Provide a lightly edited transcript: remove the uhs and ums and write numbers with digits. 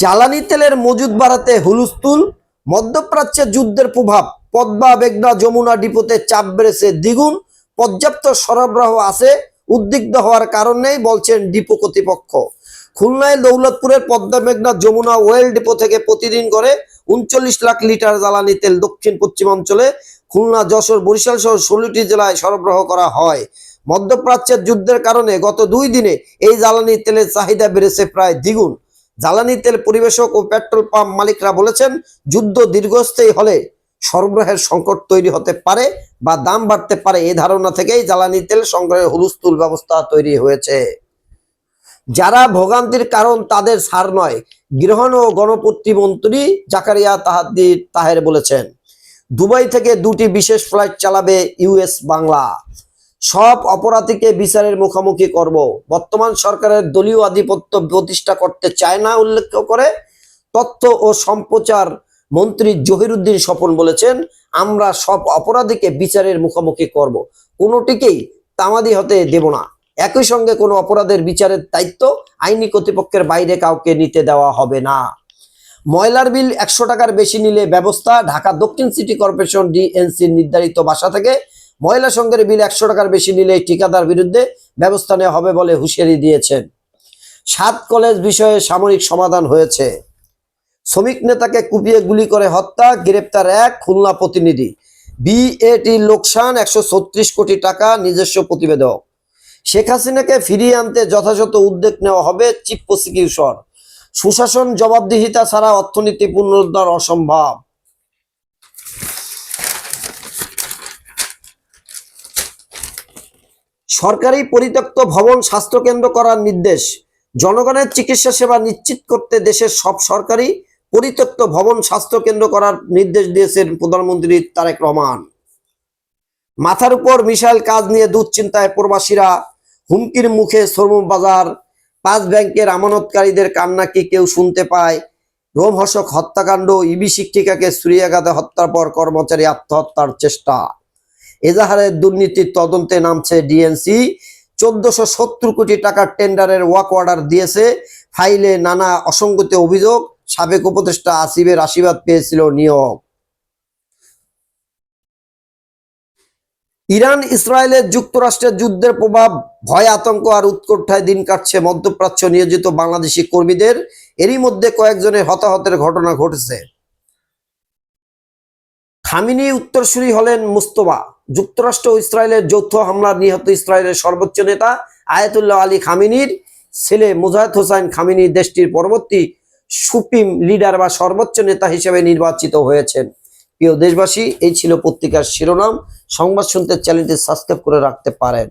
জ্বালানি তেলের মজুদ বাড়াতে হুলস্থুল, মধ্যপ্রাচ্যে যুদ্ধের প্রভাব, পদ্মা মেঘনা যমুনা ডিপোতে চাপ বেড়েছে দ্বিগুণ, পর্যাপ্ত সরবরাহ আছে, উদ্বিগ্ন হওয়ার কারণ নেই বলছেন ডিপো কর্তৃপক্ষ। খুলনায় দৌলতপুরের পদ্মা মেঘনা যমুনা ওয়েল ডিপো থেকে প্রতিদিন করে ৩৯ লাখ লিটার জ্বালানি তেল দক্ষিণ পশ্চিমাঞ্চলে খুলনা, যশোর, বরিশাল সহ ১৬টি জেলায় সরবরাহ করা হয়। মধ্যপ্রাচ্যের যুদ্ধের কারণে গত ২ দিনে এই জ্বালানি তেলের চাহিদা বেড়েছে প্রায় দ্বিগুণ। জ্বালানি তেল পরিবেশক ও পেট্রোল পাম্প মালিকরা বলেছেন, যুদ্ধ দীর্ঘস্থায়ী হলে সরবরাহের সংকট তৈরি হতে পারে বা দাম বাড়তে পারে। এই ধারণা থেকেই জ্বালানি তেল সংগ্রহের হুলস্থুল ব্যবস্থা তৈরি হয়েছে। যারা ভোগান্তির কারণ তাদের ছাড় নয়, গৃহ ও গণপ্রতিমন্ত্রী জাকারিয়া তাহের বলেছেন। দুবাই থেকে 2টি বিশেষ ফ্লাইট চালাবে ইউএস বাংলা। সব অপরাধীকে বিচারের মুখোমুখি করব। বর্তমান সরকারের দলীয় আধিপত্য প্রতিষ্ঠা করতে চায় না উল্লেখ করে তথ্য ও সম্প্রচার মন্ত্রী জহিরুদ্দিন স্বপন বলেছেন, আমরা সব অপরাধীকে বিচারের মুখোমুখি করব, কোনোটিকেই তামাদি হতে দেব না। একই সঙ্গে কোনো অপরাধের বিচারের দায়িত্ব আইনি কর্তৃপক্ষের বাইরে কাউকে নিতে দেওয়া হবে না। ময়লার বিল ১০০ টাকার বেশি নিলে ব্যবস্থা। ঢাকা দক্ষিণ সিটি কর্পোরেশন ডিএনসির নির্ধারিত বাসা থেকে ময়লা সংগ্রহের বিল ১০০ টাকার বেশি নিলে ঠিকাদার বিরুদ্ধে ব্যবস্থা নেওয়া হবে বলে হুঁশিয়ারি দিয়েছেন। ৭ কলেজ বিষয়ে সামরিক সমাধান হয়েছে। শ্রমিক নেতাকে কুপিয়ে গুলি করে হত্যা, গ্রেপ্তার ১ খুলনা প্রতিনিধি। বিএটির লোকসান ১৩৬ কোটি টাকা, নিজস্ব প্রতিবেদক। শেখ হাসিনাকে ফিরিয়ে আনতে যথাযথ উদ্যোগ নেওয়া হবে, চিফ প্রসিকিউটর। সুশাসন জবাবদিহিতা ছাড়া অর্থনীতি পুনরুদ্ধার অসম্ভব। সরকারি পরিত্যক্ত ভবন স্বাস্থ্যকেন্দ্র করার নির্দেশ। জনগণের চিকিৎসা সেবা নিশ্চিত করতে দেশের সব সরকারি পরিত্যক্ত ভবন স্বাস্থ্যকেন্দ্র করার নির্দেশ দিয়েছেন প্রধানমন্ত্রী তারেক রহমান। মাথার উপর মিসাইল কাজ নিয়ে দুশ্চিন্তায় প্রবাসীরা, হুমকির মুখে শ্রম বাজার। 5 ব্যাংকের আমানতকারীদের কান্না কি কেউ শুনতে পায়? রোমহর্ষক হত্যাকাণ্ড, ইবি শিক্ষিকাকে ছুরিয়াঘাতে হত্যার পর কর্মচারী আত্মহত্যার চেষ্টা। এজাহারের দুর্নীতির তদন্তে নামছে ডিএনসি। ১৪৭০ কোটি টাকার টেন্ডারের ওয়াক অর্ডার দিয়েছে। ফাইলে নানা অসঙ্গতি অভিযোগ। সাবেক উপদেষ্টা আসিফের আশীর্বাদ পেয়েছিল নিয়োগ। ইরান ইসরায়েলের যুক্তরাষ্ট্রের যুদ্ধের প্রভাব, ভয়, আতঙ্ক আর উৎকণ্ঠায় দিন কাটছে মধ্যপ্রাচ্য নিয়োজিত বাংলাদেশি কর্মীদের। এরই মধ্যে কয়েকজনের হতাহতের ঘটনা ঘটেছে। খামেনি উত্তরসূরি হলেন মুস্তফা। যুক্তরাষ্ট্র ও ইসরায়েলের যৌথ হামলার নিহত ইসরায়েলের সর্বোচ্চ নেতা আয়াতুল্লাহ আলী খামেনির ছেলে মুজাহিদ হোসাইন খামেনি দেশটির পরবর্তী সুপ্রিম লিডার বা সর্বোচ্চ নেতা হিসেবে নির্বাচিত হয়েছেন। প্রিয় দেশবাসী, এই ছিল পত্রিকার শিরোনাম। সংবাদ শুনতে চ্যানেলটি সাবস্ক্রাইব করে রাখতে পারেন।